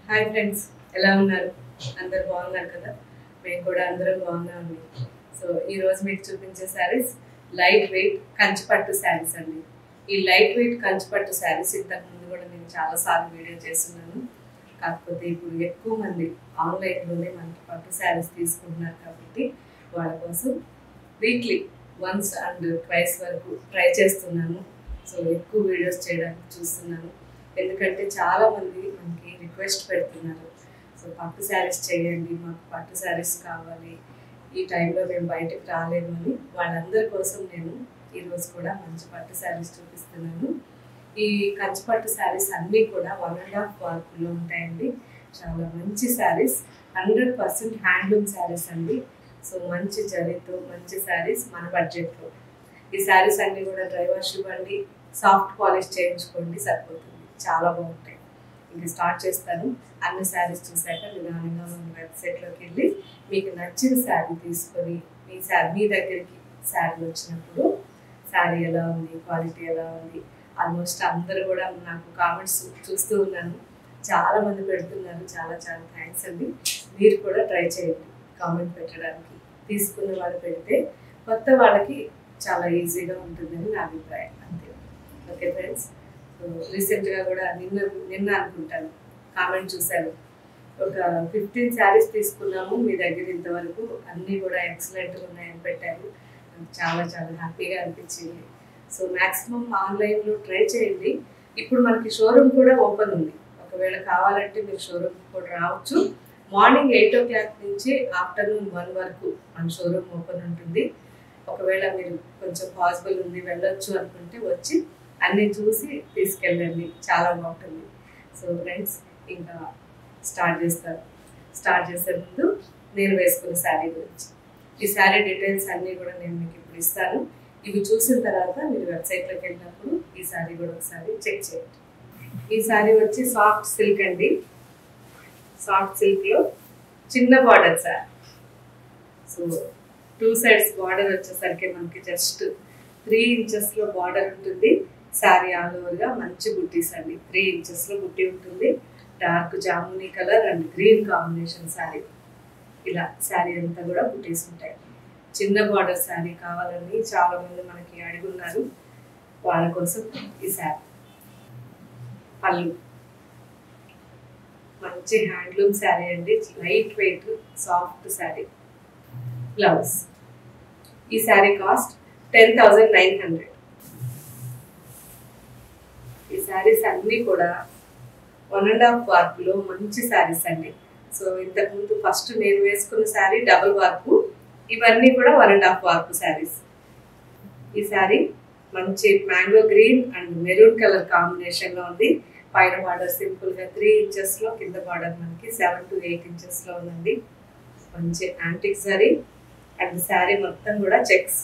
Hi friends, ఎలా ఉన్నారు? అందరు బాగున్నారు కదా? మేము కూడా అందరం బాగున్నాము. సో ఈరోజు మీకు చూపించే శారీస్ లైట్ వెయిట్ కంచిపట్టు శారీస్ అండి. ఈ లైట్ వెయిట్ కంచిపట్టు శారీస్ ఇంతకుముందు కూడా నేను చాలాసార్లు వీడియో చేస్తున్నాను. కాకపోతే ఇప్పుడు ఎక్కువ మంది ఆన్లైన్లోనే మనకి పట్టు శారీస్ తీసుకుంటున్నారు కాబట్టి వాళ్ళ కోసం వీక్లీ వన్స్ అండ్ ట్వైస్ వరకు ట్రై చేస్తున్నాను. సో ఎక్కువ వీడియోస్ చేయడానికి చూస్తున్నాను. ఎందుకంటే చాలామంది మనకి రిక్వెస్ట్ పెడుతున్నారు. సో పట్టు శారీస్ చేయండి, మాకు పట్టు శారీస్ కావాలి, ఈ టైంలో మేము బయటకు రాలేము అని వాళ్ళందరి కోసం నేను ఈరోజు కూడా మంచి పట్టు శారీస్ చూపిస్తున్నాను. ఈ కంచిపట్టు శారీస్ అన్నీ కూడా 1.5 వర్క్లో ఉంటాయండి. చాలా మంచి శారీస్, 100% హ్యాండ్లూమ్ శారీస్ అండి. సో మంచి జరీతో మంచి శారీస్ మన బడ్జెట్లో. ఈ శారీస్ అన్నీ కూడా డ్రై వాష్ ఇవ్వండి, సాఫ్ట్ పాలిష్ చేయించుకోండి, సరిపోతుంది. చాలా బాగుంటాయి. ఇంకా స్టార్ట్ చేస్తాను. అన్ని శారీస్ చూసాక నిదానంగా మన వెబ్సైట్లోకి వెళ్ళి మీకు నచ్చిన శారీ తీసుకొని మీ దగ్గరికి శారీ వచ్చినప్పుడు శారీ ఎలా ఉంది, క్వాలిటీ ఎలా ఉంది, ఆల్మోస్ట్ అందరూ కూడా నాకు కామెంట్స్ చూస్తూ ఉన్నాను. చాలామంది పెడుతున్నారు. చాలా చాలా థ్యాంక్స్ అండి. మీరు కూడా ట్రై చేయండి కామెంట్ పెట్టడానికి. తీసుకున్న వాళ్ళు పెడితే కొత్త వాళ్ళకి చాలా ఈజీగా ఉంటుందని నా అభిప్రాయం. అంతే. Okay friends. రీసెంట్గా కూడా నిన్న అనుకుంటాను కామెంట్ చూశాను. ఒక 15 శారీస్ తీసుకున్నాము మీ దగ్గర, ఇంతవరకు అన్నీ కూడా ఎక్సలెంట్గా ఉన్నాయని పెట్టారు. నాకు చాలా చాలా హ్యాపీగా అనిపించింది. సో మ్యాక్సిమం ఆన్లైన్లో ట్రై చేయండి. ఇప్పుడు మనకి షోరూమ్ కూడా ఓపెన్ ఉంది. ఒకవేళ కావాలంటే మీరు షోరూమ్ కూడా రావచ్చు. మార్నింగ్ 8 o'clock నుంచి ఆఫ్టర్నూన్ 1 వరకు మన షోరూమ్ ఓపెన్ ఉంటుంది. ఒకవేళ మీరు కొంచెం పాసిబుల్ ఉంది వెళ్ళొచ్చు అనుకుంటే వచ్చి అన్నీ చూసి తీసుకెళ్ళండి. చాలా బాగుంటుంది. సో ఫ్రెండ్స్, ఇంకా స్టార్ట్ చేసే ముందు నేను వేసుకున్న శారీ గురించి, ఈ శారీ డీటెయిల్స్ అన్నీ కూడా నేను మీకు ఇప్పుడు ఇస్తాను. ఇవి చూసిన తర్వాత మీరు వెబ్సైట్లోకి వెళ్ళినప్పుడు ఈ శారీ కూడా ఒకసారి చెక్ చేయండి. ఈ శారీ వచ్చి సాఫ్ట్ సిల్క్ అండి. సాఫ్ట్ సిల్క్లో చిన్న border sari. So 2 sides border వచ్చేసరికి మనకి జస్ట్ 3 inches బార్డర్ ఉంటుంది. శారీ ఆల్ ఓవర్గా మంచి బుట్టీస్ అండి. 3 inches బుట్టి ఉంటుంది. Dark jamuni colour and green combination sari. ఇలా శారీ అంతా కూడా బుట్టీస్ ఉంటాయి. చిన్న బార్డర్ శారీ కావాలని చాలామంది మనకి అడుగున్నారు. వాళ్ళ కోసం ఈ శారీ. పళ్ళు మంచి హ్యాండ్లూమ్ శారీ అండి. Light weight soft sari. Blouse. ఈ శారీ కాస్ట్ 10,900. ఈ శారీస్ అన్నీ కూడా 1.5 వర్క్లో మంచి శారీస్ అండి. సో ఇంతకుముందు ఫస్ట్ నేను వేసుకున్న శారీ డబుల్ వర్క్, ఇవన్నీ కూడా 1.5 వర్క్ శారీస్. ఈ శారీ మంచి mango green and maroon colour కాంబినేషన్లో ఉంది. పైన బార్డర్ సింపుల్గా 3 inches, కింద బార్డర్ మనకి 7 to 8 inches ఉందండి. మంచి యాంటిక్ శారీ అండ్ శారీ మొత్తం కూడా చెక్స్.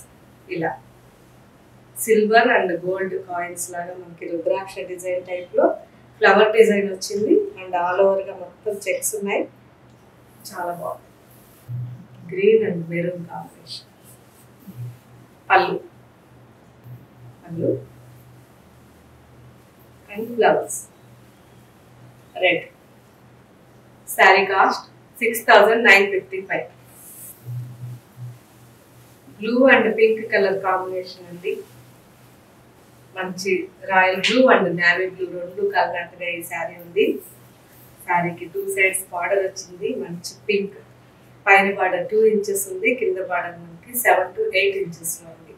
ఇలా సిల్వర్ అండ్ గోల్డ్ కాయిన్స్ లాగా మనకి రుద్రాక్ష డిజైన్ టైప్లో ఫ్లవర్ డిజైన్ వచ్చింది. అండ్ ఆల్ ఓవర్గా మొత్తం చెక్స్ ఉన్నాయి. చాలా బాగుంది. Green and maroon combination. పళ్ళు and blouse red. Sari cost 6,955. Blue and pink colour combination అండి. మంచి royal blue and navy blue రెండు కలిపినట్టుగా ఈ శారీ ఉంది. శారీకి 2 sides బార్డర్ వచ్చింది. మంచి పింక్. పైన బార్డర్ 2 inches ఉంది. కింద బార్డర్ మనకి 7 to 8 inches ఉంది.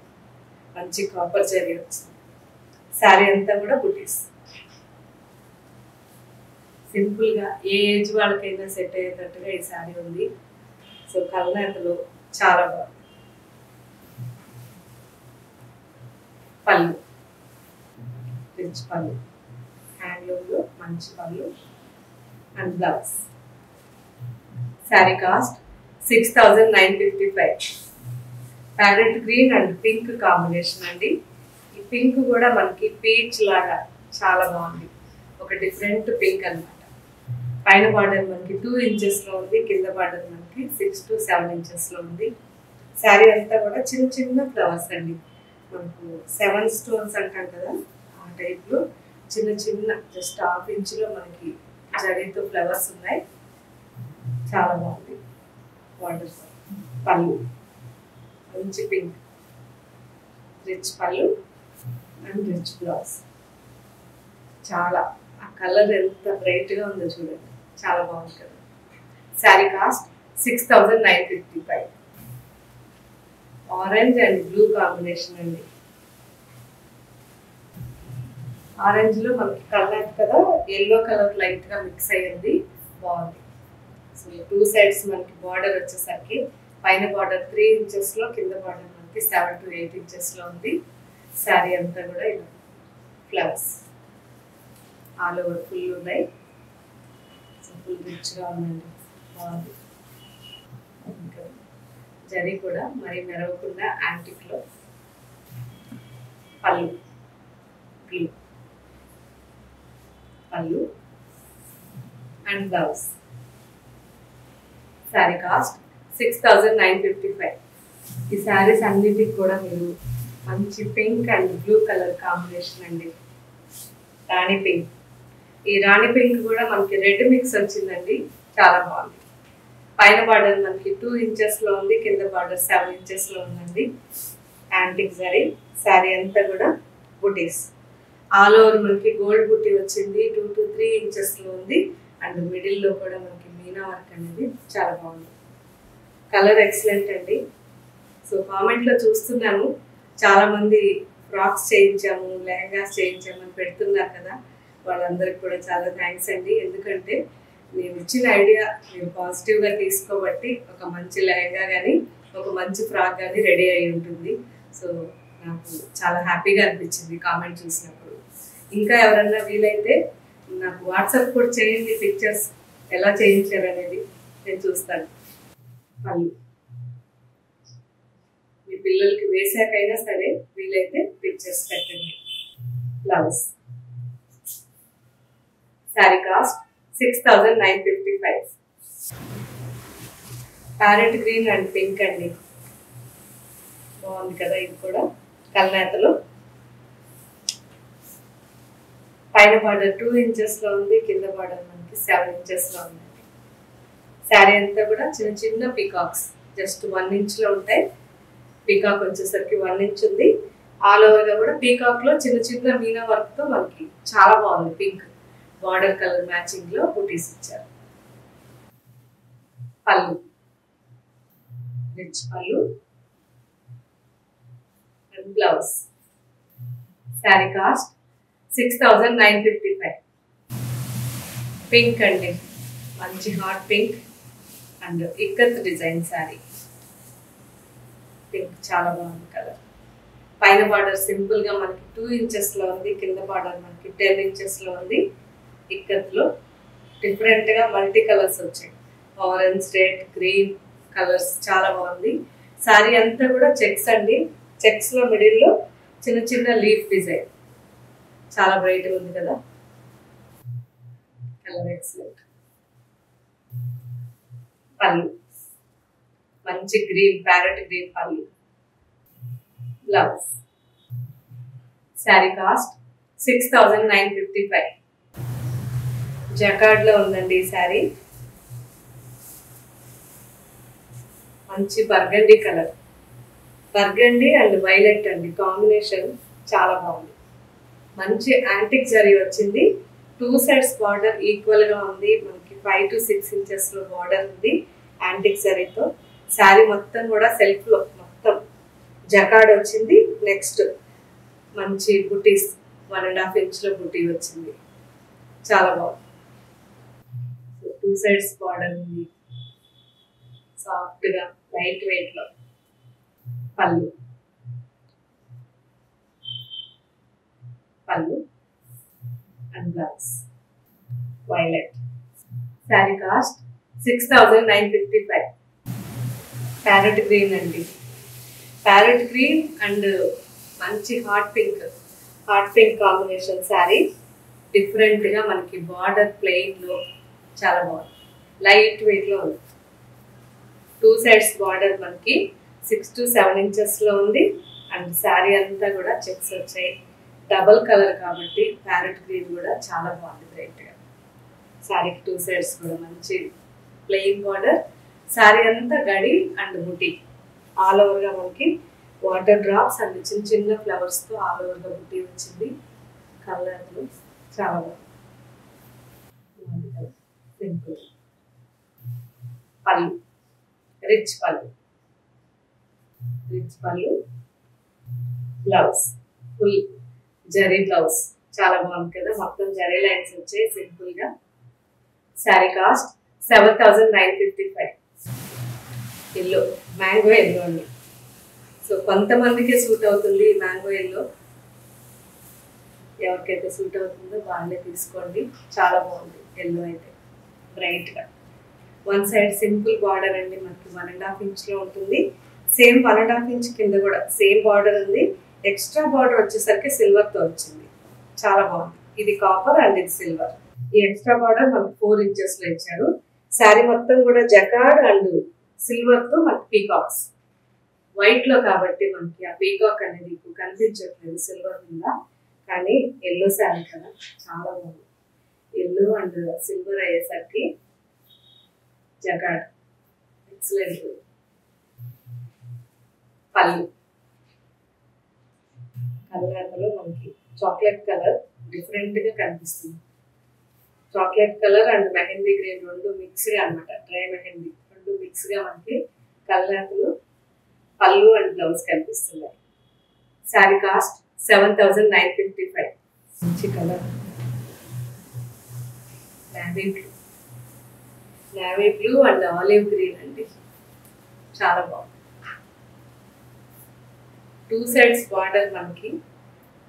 మంచి కాపర్ జరీ వచ్చింది. శారీ అంతా కూడా బుటీస్. సింపుల్గా ఏ ఏజ్ వాళ్ళకైనా సెట్ అయ్యేటట్టుగా ఈ శారీ ఉంది. సో కలనేతలో చాలా బాగుంది. పళ్ళు రిచ్ పళ్ళు, హ్యాండ్లూమ్లో మంచి పళ్ళు and blouse. Sari cost 6,955. Parrot green and pink combination అండి. ఈ పింక్ కూడా మనకి పీచ్ లాగా చాలా బాగుంది. ఒక డిఫరెంట్ పింక్ అనమాట. పైన బార్డర్ మనకి 2 inches ఉంది. కింద బార్డర్ మనకి 6 to 7 inches ఉంది. శారీ అంతా కూడా చిన్న చిన్న ఫ్లవర్స్ అండి. మనకు 7 stones అంటాం కదా, ఆ టైప్లో చిన్న చిన్న జస్ట్ 1/2 inch మనకి జరీతో ఫ్లవర్స్ ఉన్నాయి, చాలా బాగుంది. బార్డర్ పళ్ళు మంచి pink, rich pallu and rich blouse. చాలా ఆ కలర్ ఎంత బ్రైట్గా ఉందో చూడండి, చాలా బాగుంది కదా. Sari cost 6955. Orange and blue combination అండి. ఆరెంజ్ లో మనకి కలర్ కదా, ఎల్లో కలర్ లైట్ గా మిక్స్ అయ్యింది, బాగుంది. సో 2 సైడ్స్ మనకి బార్డర్ వచ్చేసరికి పైన బార్డర్ 3 ఇంచెస్ లో, కింద బార్డర్ మనకి 7 to 8 ఇంచెస్ లో ఉంది. శారీ అంతా కూడా ఇలా ఫ్లవర్స్ ఆల్ ఓవర్ ఫుల్ ఉన్నాయి. సో ఫుల్ రిచ్ గా ఉందండి, బాగుంది. జరీ కూడా మరి మెరవకుండా యాంటిక్ లో. పళ్ళు బ్లూ, పళ్ళు అండ్ బ్లౌజ్. శారీ కాస్ట్ 6955. ఈ శారీస్ అన్నిటికి కూడా మీరు మంచి pink and blue colour combination అండి, రాణి పింక్. ఈ రాణి పింక్ కూడా మనకి రెడ్ మిక్స్ వచ్చిందండి, చాలా బాగుంది. పైన బార్డర్ మనకి 2 ఇంచెస్ లో ఉంది, కింద బార్డర్ 7 ఇంచెస్ లో ఉందండి. యాంటిక్ జరీ. శారీ అంతా కూడా బుటీస్, ఆల్ ఓవర్ మనకి గోల్డ్ బుట్టి వచ్చింది, 2 to 3 ఇంచెస్ లో ఉంది. అండ్ మిడిల్ లో కూడా మనకి మీనా వర్క్ అనేది చాలా బాగుంది. కలర్ ఎక్సలెంట్ అండి. సో కామెంట్ లో చూస్తున్నాను, చాలా మంది ఫ్రాక్స్ చేయించాము, లెహంగాస్ చేయించామని పెడుతున్నారు కదా, వాళ్ళందరికి కూడా చాలా థ్యాంక్స్ అండి. ఎందుకంటే నేను ఇచ్చిన ఐడియా మీరు పాజిటివ్గా తీసుకోబట్టి ఒక మంచి లెహంగా కానీ ఒక మంచి ఫ్రాక్ కానీ రెడీ అయి ఉంటుంది. సో నాకు చాలా హ్యాపీగా అనిపించింది కామెంట్ చూసినప్పుడు. ఇంకా ఎవరన్నా వీలైతే నాకు వాట్సాప్ కూడా చేయండి, పిక్చర్స్ ఎలా చేయించారు అనేది నేను చూస్తాను. పళ్ళు మీ పిల్లలకి వేసాకైనా సరే వీలైతే పిక్చర్స్ పెట్టండి. Blouse. Sari cost 6955. Parrot green and pink అండి, బాగుంది కదా. ఇది కూడా కల్నేతలో. పైన బార్డర్ 2 ఇంచెస్ లో ఉంది, కింద బార్డర్ మనకి 7 ఇంచెస్ లో ఉంది. శారీ అంతా కూడా చిన్న చిన్న పీకాక్స్, జస్ట్ 1 ఇంచ్ లో ఉంటాయి. పీకాక్ వచ్చేసరికి 1 ఇంచ్ ఉంది. ఆల్ ఓవర్ గా కూడా పీకాక్ లో చిన్న చిన్న మీనా వర్క్ తో మనకి చాలా బాగుంది. పింక్ బార్డర్ కలర్ మ్యాచింగ్ లో బూటీస్ ఇచ్చారు. పళ్ళు rich pallu and blouse. Sari cost 6955. Pink అండి, మంచి hot pink and ikat design sari. Pink చాలా బాగుంది కలర్. పైన బార్డర్ సింపుల్ గా మనకి 2 ఇంచెస్ లో ఉంది, కింద బార్డర్ మనకి 10 ఇంచెస్ లో ఉంది. ఇక్కత్ లో డిఫరెంట్ గా మల్టీ కలర్స్ వచ్చాయి, ఆరెంజ్, రెడ్, గ్రీన్ కలర్స్, చాలా బాగుంది. శారీ అంతా కూడా చెక్స్ అండి, చెక్స్ లో మిడిల్ లో చిన్న చిన్న లీఫ్ డిజైన్, చాలా బ్రైట్ గా ఉంది కదా. Colour excellent. పళ్ళు మంచి గ్రీన్, ప్యారెట్ గ్రీన్ పళ్ళు. బ్లౌజ్. శారీ కాస్ట్ 6955. జకార్డ్ లో ఉందండి ఈ శారీ. మంచి burgundy colour, burgundy and violet అండి కాంబినేషన్, చాలా బాగుంది. మంచి యాంటిక్ జరీ వచ్చింది. 2 సైడ్స్ బార్డర్ ఈక్వల్ గా ఉంది, మనకి 5 to 6 ఇంచెస్ లో బార్డర్ ఉంది యాంటిక్ జరీతో. శారీ మొత్తం కూడా సెల్ఫ్ లో మొత్తం జకార్డ్ వచ్చింది. నెక్స్ట్ మంచి బుటీస్ 1.5 ఇంచ్ లో బుటీ వచ్చింది, చాలా బాగుంది. 2 సైడ్స్ బార్డర్ ఉంది, సాఫ్ట్ గా లైట్ వెయిట్ లో. పళ్ళు పళ్ళు and blouse violet. Sari cost 6955. Parrot green అండి, ప్యారెట్ గ్రీన్ అండ్ మంచి hot pink combination sari. Different గా మనకి బార్డర్ ప్లెయిన్ లో చాలా బాగుంది, లైట్ వెయిట్ లో ఉంది. 2 సైడ్స్ బార్డర్ మనకి 6 to 7 ఇంచెస్ లో ఉంది. అండ్ శారీ అంతా కూడా చెక్స్ వచ్చాయి, డబల్ కలర్ కాబట్టి ప్యారెట్ గ్రీన్ కూడా చాలా బాగుంది బ్రైట్ గా. శారీకి 2 సైడ్స్ కూడా మంచి ప్లెయిన్ బార్డర్. శారీ అంతా గడి అండ్ బుటీ ఆల్ ఓవర్గా మనకి వాటర్ డ్రాప్స్ అండ్ చిన్న చిన్న ఫ్లవర్స్తో ఆల్ ఓవర్గా బుటీ వచ్చింది. కలర్లు చాలా బాగుంది కదా, సింపుల్. పళ్ళు రిచ్ పళ్ళు, బ్లౌజ్ ఫుల్ జరీ బ్లౌజ్ చాలా బాగుంది కదా, మొత్తం జరీ లైన్స్ వచ్చాయి సింపుల్ గా. Sari cost 7,955. Yellow, mango yellow అండి. సో కొంతమందికే సూట్ అవుతుంది మ్యాంగో ఎల్లో, ఎవరికైతే సూట్ అవుతుందో వాళ్ళే తీసుకోండి. చాలా బాగుంది ఎల్లో అయితే బ్రైట్ గా. వన్ సైడ్ సింపుల్ బార్డర్ అండి, మనకి 1.5 ఇంచ్ లో ఉంటుంది. సేమ్ 1.5 ఇంచ్ కింద కూడా సేమ్ బార్డర్ ఉంది. ఎక్స్ట్రా బార్డర్ వచ్చేసరికి సిల్వర్ తో వచ్చింది, చాలా బాగుంది. ఇది కాపర్ అండ్ ఇది సిల్వర్. ఈ ఎక్స్ట్రా బార్డర్ మనకి 4 ఇంచెస్ లో ఇచ్చారు. శారీ మొత్తం కూడా జకార్డ్ అండ్ సిల్వర్ తో మనకి పీకాక్స్ వైట్ లో కాబట్టి మనకి ఆ పీకాక్ అనేది ఇప్పుడు కనిపించట్లేదు సిల్వర్ మీద, కానీ ఎల్లో శారీ కదా చాలా బాగుంది. ఎల్లో అండ్ సిల్వర్ అయ్యేసరికి జకార్డ్ ఎక్సలెంట్. పళ్ళు కలర్లో మనకి చాక్లెట్ కలర్ డిఫరెంట్ గా కనిపిస్తుంది. Chocolate colour and mehndi green రెండు మిక్స్ గా అనమాట, డ్రై మెహందీ రెండు మిక్స్ గా మనకి కలర్లు పళ్ళు అండ్ బ్లౌజ్ కనిపిస్తున్నాయి. శారీ కాస్ట్ 7,955. మంచి colour navy blue and olive green అండి, చాలా బాగుంది. 2 సైడ్స్ బార్డర్ మనకి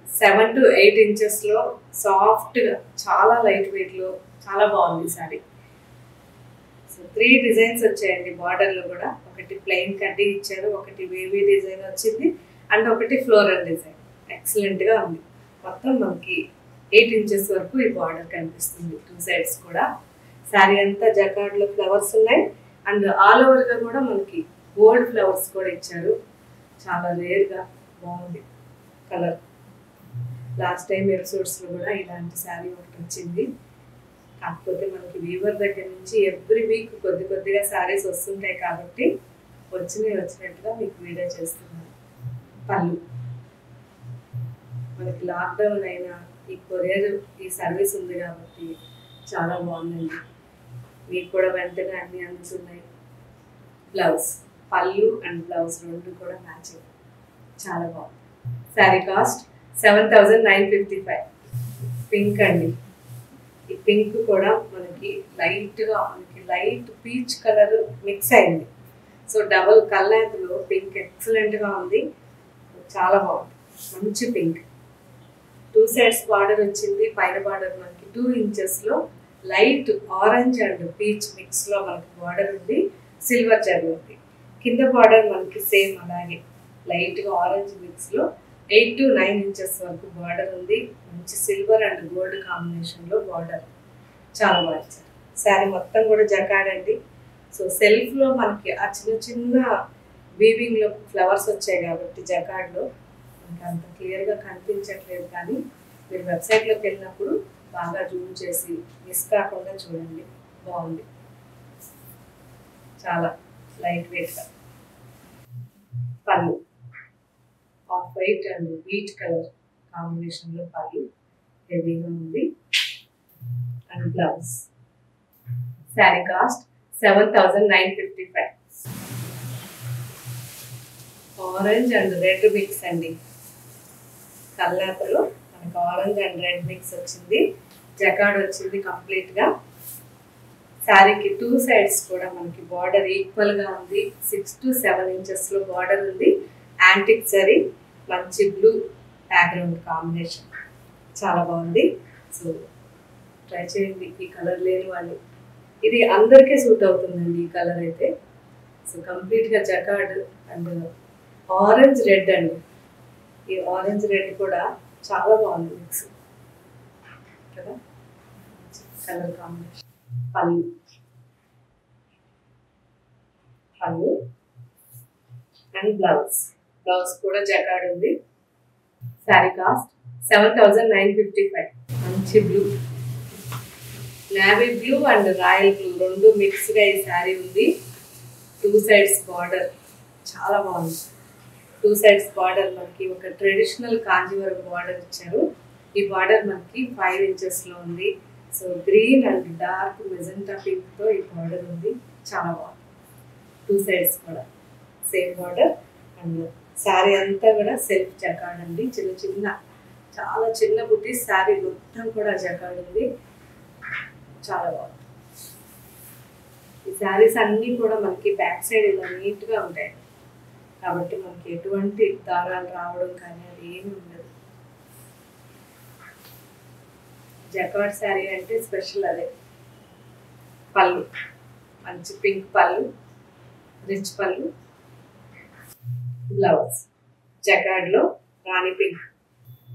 7 to 8 ఇంచెస్ లో సాఫ్ట్ గా చాలా లైట్ వెయిట్ లో చాలా బాగుంది సారీ. సో 3 డిజైన్స్ వచ్చాయండి బార్డర్ లో కూడా. ఒకటి ప్లెయిన్ కడ్డీ ఇచ్చారు, ఒకటి వేవీ డిజైన్ వచ్చింది అండ్ ఒకటి ఫ్లోరల్ డిజైన్. ఎక్సలెంట్ గా ఉంది. మొత్తం మనకి 8 ఇంచెస్ వరకు ఈ బార్డర్ కనిపిస్తుంది 2 సైడ్స్ కూడా. శారీ అంతా జకార్డ్ లో ఫ్లవర్స్ ఉన్నాయి అండ్ ఆల్ ఓవర్ గా కూడా మనకి గోల్డ్ ఫ్లవర్స్ కూడా ఇచ్చారు. చాలా రేర్ గా బాగుంది కలర్. లాస్ట్ టైం ఎపిసోడ్స్ లో కూడా ఇలాంటి శారీ ఒకటి వచ్చింది, కాకపోతే మనకి వీవర్ దగ్గర నుంచి ఎవ్రీ వీక్ కొద్దిగా శారీస్ వస్తుంటాయి కాబట్టి వచ్చినట్టుగా మీకు వీడియో చేస్తున్నాను. పళ్ళు మనకి లాక్డౌన్ అయినా ఈ కొరియర్ ఈ సర్వీస్ ఉంది కాబట్టి చాలా బాగుందండి, మీకు కూడా వెంటనే అన్ని అందుతున్నాయి. బ్లౌజ్ పళ్ళు అండ్ బ్లౌజ్ రెండు కూడా మ్యాచింగ్, చాలా బాగుంది. శారీ కాస్ట్ 7,955. పింక్ అండి, ఈ పింక్ కూడా మనకి లైట్ పీచ్ కలర్ మిక్స్ అయింది. సో డబుల్ కలర్లో పింక్ ఎక్సలెంట్ గా ఉంది, చాలా బాగుంది. మంచి పింక్. 2 సైడ్స్ బార్డర్ వచ్చింది. పైన బార్డర్ మనకి 2 ఇంచెస్ లో light orange and peach mix లో మనకి బార్డర్ ఉంది, సిల్వర్ జరీ ఉంది. కింద బార్డర్ మనకి సేమ్ అలాగే లైట్ గా ఆరెంజ్ మిక్స్ లో 8 to 9 ఇంచెస్ వరకు బార్డర్ ఉంది. మంచి సిల్వర్ అండ్ గోల్డ్ కాంబినేషన్ లో బార్డర్, చాలా బాగా ఇచ్చారు. శారీ మొత్తం కూడా జకార్డ్ అండి. సో సెల్ఫ్ లో మనకి ఆ చిన్న వీవింగ్ లో ఫ్లవర్స్ వచ్చాయి కాబట్టి జకార్డ్ లో మనకి అంత క్లియర్ గా కనిపించట్లేదు, కానీ మీరు వెబ్సైట్ లోకి వెళ్ళినప్పుడు బాగా జూమ్ చేసి మిస్ కాకుండా చూడండి, బాగుంది. చాలా లైట్ వెయిట్ గా. పళ్ళు off white and wheat colour combination లో పళ్ళు హెవీగా ఉంది and blouse. Sari cost 7,955. Orange and red mix అండి, కల్లాతలో మనకు ఆరెంజ్ అండ్ రెడ్ మిక్స్ వచ్చింది. జకార్డ్ వచ్చింది కంప్లీట్ గా. శారీకి 2 సైడ్స్ కూడా మనకి బార్డర్ ఈక్వల్ గా ఉంది. 6 to 7 ఇంచెస్ లో బార్డర్ ఉంది. యాంటిక్ జరీ, మంచి బ్లూ బ్యాక్గ్రౌండ్ కాంబినేషన్, చాలా బాగుంది. సో ట్రై చేయండి ఈ కలర్ లేని వాళ్ళు. ఇది అందరికీ సూట్ అవుతుందండి ఈ కలర్ అయితే. సో కంప్లీట్ గా జకార్డ్ అండ్ ఆరెంజ్ రెడ్ అండి, ఈ ఆరెంజ్ రెడ్ కూడా చాలా బాగుంది మిక్స్ కదా, కలర్ కాంబినేషన్. పళ్ళు అండ్ బ్లౌజ్ కూడా జకార్డ్ ఉంది. శారీ కాస్ట్ 7,955. మంచి blue navy blue and royal blue రెండు మిక్స్గా ఈ శారీ ఉంది. 2 సైడ్స్ బార్డర్ చాలా బాగుంది. 2 సైడ్స్ బార్డర్ మనకి ఒక ట్రెడిషనల్ కాంజీవరం బార్డర్ ఇచ్చారు. ఈ బార్డర్ మనకి 5 ఇంచెస్లో ఉంది. So green and dark magenta పింక్తో ఈ బార్డర్ ఉంది. చాలా బాగుంది. 2 సైడ్స్ కూడా సేమ్ బార్డర్ అండ్ శారీ అంతా కూడా సెల్ఫ్ జకార్డ్ అండి. చిన్న చిన్న చాలా చిన్న బుట్టి శారీ మొత్తం కూడా జకార్డ్ ఉంది. చాలా బాగుంది. ఈ శారీస్ అన్నీ కూడా మనకి బ్యాక్ సైడ్ ఇలా నీట్గా ఉంటాయి కాబట్టి మనకి ఎటువంటి దారాలు రావడం కానీ అది ఏమి ఉండదు. జకార్డ్ శారీ అంటే స్పెషల్ అదే. పళ్ళు మంచి పింక్ పళ్ళు, రిచ్ పళ్ళు, బ్లౌజ్ జకార్డ్లో రాణి పింక్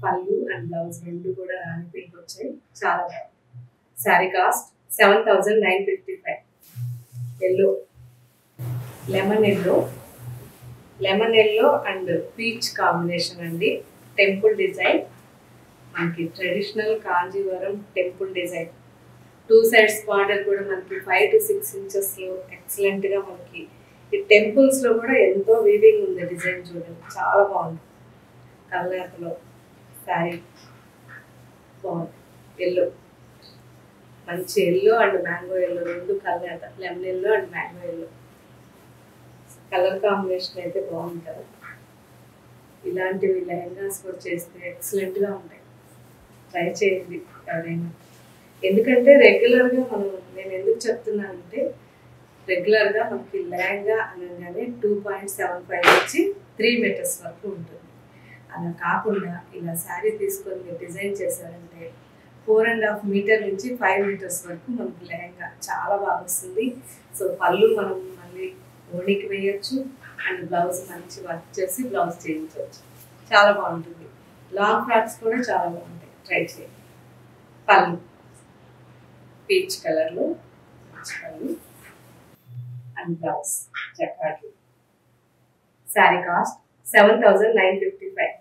పళ్ళు అండ్ బ్లౌజ్ రెండు కూడా రాణి పింక్ వచ్చాయి. చాలా బాగుంది. Sari cost 7,955. Yellow lemon yellow and peach combination అండి. టెంపుల్ డిజైన్ మనకి traditional Kanjeevaram temple design. 2 sides border కూడా మనకి 5 to 6 ఇంచెస్లో ఎక్సలెంట్గా మనకి ఈ టెంపుల్స్లో కూడా ఎంతో వీవింగ్ ఉంది. డిజైన్ చూడండి చాలా బాగుంది. కల్నేతలో శారీ బాగుంది. ఎల్లో మంచి ఎల్లో అండ్ మ్యాంగో ఎల్లో రెండు కల్నేత. Lemon yellow and mango yellow colour combination అయితే బాగుంది కదా. ఇలాంటివి లెహంగాస్ కూడా చేస్తే ఎక్సలెంట్గా ఉంటాయి. ట్రై చేయండి ఎవరైనా. ఎందుకంటే రెగ్యులర్గా నేను ఎందుకు చెప్తున్నానంటే రెగ్యులర్గా మనకి లెహంగా అనగానే 2.75 నుంచి 3 మీటర్స్ వరకు ఉంటుంది. అలా కాకుండా ఇలా శారీ తీసుకొని మీరు డిజైన్ చేశారంటే 4.5 మీటర్ నుంచి 5 మీటర్స్ వరకు మనకి లెహంగా చాలా బాగా వస్తుంది. సో పళ్ళు మనం మళ్ళీ ఓణికి వేయచ్చు అండ్ బ్లౌజ్ మంచి వర్క్ చేసి బ్లౌజ్ చేయించవచ్చు. చాలా బాగుంటుంది. లాంగ్ ఫ్రాక్స్ కూడా చాలా బాగుంటాయి. ట్రై చేయండి. పళ్ళు పీచ్ కలర్లో మంచి పళ్ళు and blouse jacquard. Sari cost 7,955.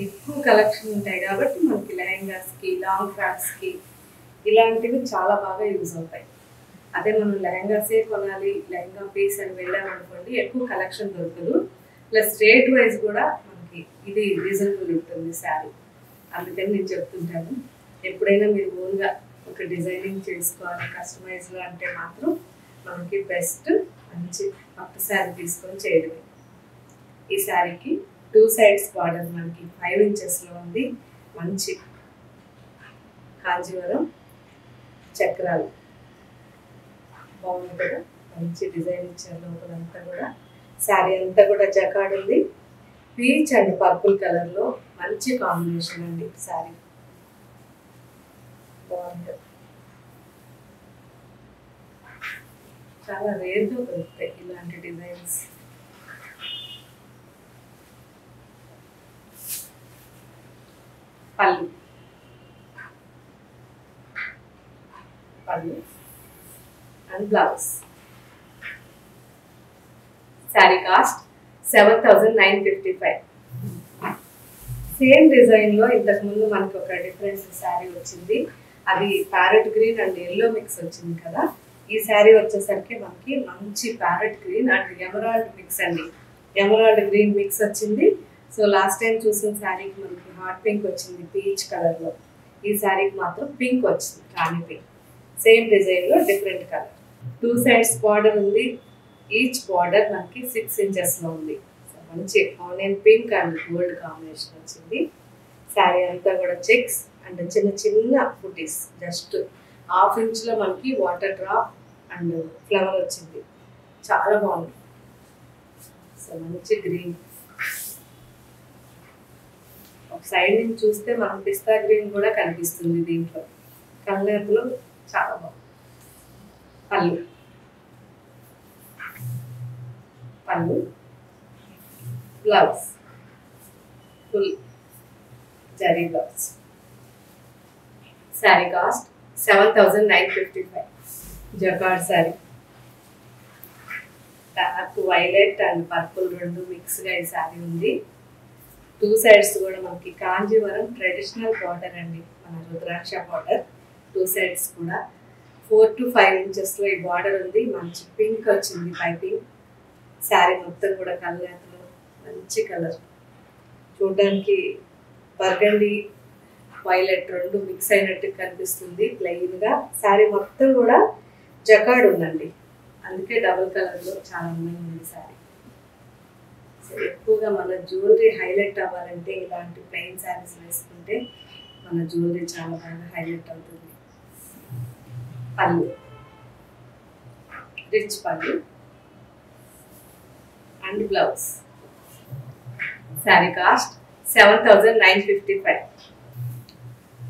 ఎక్కువ కలెక్షన్ ఉంటాయి కాబట్టి మనకి లెహంగాస్కి లాంగ్ ఫ్రాక్స్కి ఇలాంటివి చాలా బాగా యూజ్ అవుతాయి. అదే మనం లెహంగాసే కొనాలి లెహంగా పీస్ అని వెళ్ళామనుకోండి ఎక్కువ కలెక్షన్ దొరకదు. ప్లస్ రేట్ వైజ్ కూడా మనకి ఇది రీజనబుల్ ఉంటుంది శారీ. అందుకని నేను చెప్తుంటాను ఎప్పుడైనా మీరు ఓన్గా ఒక డిజైనింగ్ చేసుకోవాలి కస్టమైజ్గా అంటే మాత్రం మనకి బెస్ట్ మంచి పట్టు శారీ తీసుకొని చేయడమే. ఈ శారీకి 2 సైడ్స్ బార్డర్ మనకి 5 ఇంచెస్లో ఉంది. మంచి కాంజీవరం చక్రాలు బాగుంది కదా. మంచి డిజైన్ ఇచ్చారు లోపలంతా కూడా. శారీ అంతా కూడా జకార్డ్ ఉంది. పీచ్ అండ్ పర్పుల్ కలర్లో మంచి కాంబినేషన్ అండి. శారీ బాగుంటుంది. చాలా రేర్గా దొరుకుతాయి ఇలాంటి డిజైన్స్. పళ్ళు and blouse. Sari cost 7,955. Same డిజైన్లో ఇంతకుముందు మనకి ఒక డిఫరెంట్ శారీ వచ్చింది. అది parrot green and yellow mix వచ్చింది కదా. ఈ శారీ వచ్చేసరికి మనకి మంచి parrot green and emerald mix అండి. ఎమరాల్డ్ గ్రీన్ మిక్స్ వచ్చింది. సో లాస్ట్ టైం చూసిన శారీకి మనకి హాట్ పింక్ వచ్చింది పీచ్ కలర్లో. ఈ శారీకి మాత్రం పింక్ వచ్చింది రాణి పింక్. సేమ్ డిజైన్లో డిఫరెంట్ కలర్. 2 సైడ్స్ బార్డర్ ఉంది. ఈచ్ బార్డర్ మనకి 6 ఇంచెస్లో ఉంది. సో మంచి onion pink and gold combination వచ్చింది. శారీ అంతా కూడా చెక్స్ అండ్ చిన్న చిన్న బుటీస్ జస్ట్ 1/2 ఇంచ్లో మనకి వాటర్ డ్రాప్ అండ్ ఫ్లవర్ వచ్చింది. చాలా బాగుంది. సో మంచి గ్రీన్. ఒక సైడ్ నుంచి చూస్తే మనం పిస్తా గ్రీన్ కూడా కనిపిస్తుంది దీంట్లో. కలర్లో చాలా బాగుంది. పళ్ళు blouse full zari blouse. Sari cost 7,955. Jacquard sari. Dark violet and purple రెండు మిక్స్గా ఈ శారీ ఉంది. టూ సైడ్స్ కూడా మనకి కాంజీవరం ట్రెడిషనల్ బార్డర్ అండి, మన రుద్రాక్ష బార్డర్. టూ సైడ్స్ కూడా 4 to 5 ఇంచెస్లో ఈ బార్డర్ ఉంది. మంచి పింక్ వచ్చింది పైపింగ్. శారీ మొత్తం కూడా కలనేతలో మంచి కలర్, చూడడానికి బర్గండి వైలెట్ రెండు మిక్స్ అయినట్టు కనిపిస్తుంది. ప్లెయిన్గా శారీ మొత్తం కూడా జకాడ్ ఉందండి, అందుకే డబుల్ కలర్లో చాలా అందంగా ఉంది శారీ. సో ఎక్కువగా మన జ్యువెలరీ హైలైట్ అవ్వాలంటే ఇలాంటి ప్లెయిన్ శారీస్ వేసుకుంటే మన జ్యువెలరీ చాలా బాగా హైలైట్ అవుతుంది. Pallu rich pallu and blouse. Sari cost 7,955.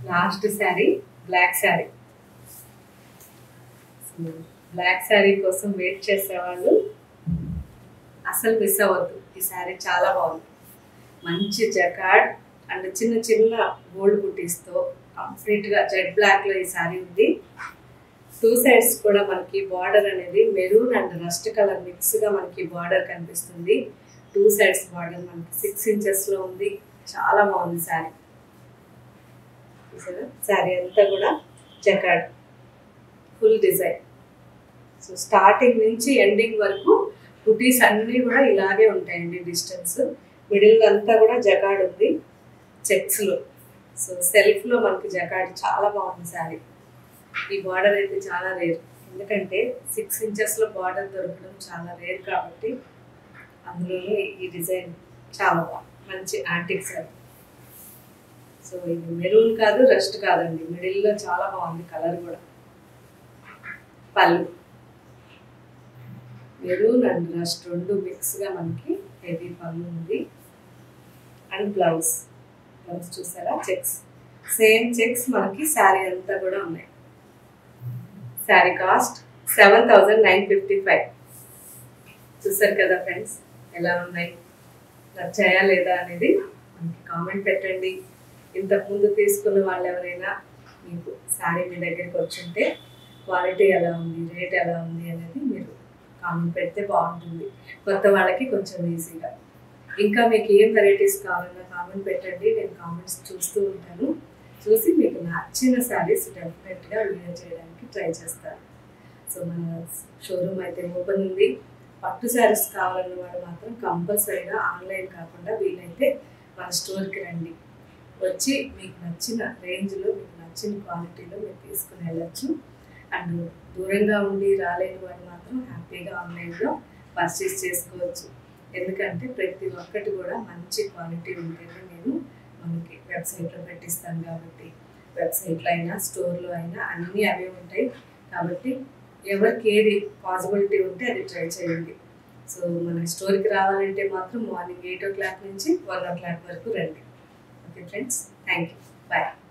Last sari black sari. Black sari కోసం వెయిట్ చేసేవాళ్ళు అసలు మిస్ అవ్వద్దు. ఈ శారీ చాలా బాగుంది, మంచి జకాడ్ అండ్ చిన్న చిన్న గోల్డ్ బుటీస్తో కంప్లీట్గా జెడ్ బ్లాక్లో ఈ శారీ ఉంది. టూ సైడ్స్ కూడా మనకి బార్డర్ అనేది మెరూన్ అండ్ రస్ట్ కలర్ మిక్స్గా మనకి బార్డర్ కనిపిస్తుంది. టూ సైడ్స్ బార్డర్ మనకి 6 ఇంచెస్లో ఉంది. చాలా బాగుంది శారీ. శారీ అంతా కూడా jacquard full design. So starting నుంచి ఎండింగ్ వరకు బుటీస్ అన్నీ కూడా ఇలాగే ఉంటాయండి. డిస్టెన్స్ మిడిల్ అంతా కూడా జకాడ్ ఉంది చెక్స్లో. సో సెల్ఫ్లో మనకి జకాడ్ చాలా బాగుంది శారీ. ఈ బార్డర్ అయితే చాలా రేర్, ఎందుకంటే 6 ఇంచెస్లో బార్డర్ దొరకడం చాలా రేర్ కాబట్టి అందులోనే ఈ డిజైన్ చాలా బాగుంది. మంచి యాంటిక్ శారీ. సో ఇది మెరూన్ కాదు, రస్ట్ కాదండి, మిడిల్లో చాలా బాగుంది కలర్ కూడా. పళ్ళు మెరూన్ అండ్ రస్ట్ రెండు మిక్స్గా మనకి హెవీ పళ్ళు ఉంది. అండ్ బ్లౌజ్ చూసారా, చెక్స్ సేమ్ చెక్స్ మనకి శారీ అంతా కూడా ఉన్నాయి. శారీ కాస్ట్ 7,955. చూసారు కదా ఫ్రెండ్స్, ఎలా ఉన్నాయి, నచ్చాయా లేదా అనేది మనకి కామెంట్ పెట్టండి. ఇంతకుముందు తీసుకున్న వాళ్ళు ఎవరైనా మీకు శారీ మీ దగ్గరికి వచ్చుంటే క్వాలిటీ ఎలా ఉంది, రేట్ ఎలా ఉంది అనేది మీరు కామెంట్ పెడితే బాగుంటుంది. కొత్త వాళ్ళకి కొంచెం ఈజీగా. ఇంకా మీకు ఏం వెరైటీస్ కావాలన్నా కామెంట్ పెట్టండి, నేను కామెంట్స్ చూస్తూ ఉంటాను. చూసి మీకు నచ్చిన శారీస్ డెఫినెట్గా వీడియో చేయడానికి ట్రై చేస్తాను. సో మన షోరూమ్ అయితే ఓపెన్ ఉంది. పట్టు శారీస్ కావాలన్న వాడు మాత్రం కంపల్సరీగా ఆన్లైన్ కాకుండా వీలైతే మన స్టోర్కి రండి. వచ్చి మీకు నచ్చిన రేంజ్లో, మీకు నచ్చిన క్వాలిటీలో మీరు తీసుకుని వెళ్ళచ్చు. అండ్ దూరంగా ఉండి రాలేని వాడు మాత్రం హ్యాపీగా ఆన్లైన్లో పర్చేస్ చేసుకోవచ్చు. ఎందుకంటే ప్రతి ఒక్కటి కూడా మంచి క్వాలిటీ ఉంటేనే నేను మనకి వెబ్సైట్లో పెట్టిస్తాను కాబట్టి, వెబ్సైట్లో అయినా స్టోర్లో అయినా అన్నీ అవే ఉంటాయి కాబట్టి ఎవరికి ఏది పాసిబిలిటీ ఉంటే అది ట్రై చేయండి. సో మన స్టోర్కి రావాలంటే మాత్రం మార్నింగ్ 8 o'clock నుంచి 1 o'clock వరకు రండి. Okay friends, thank you, bye.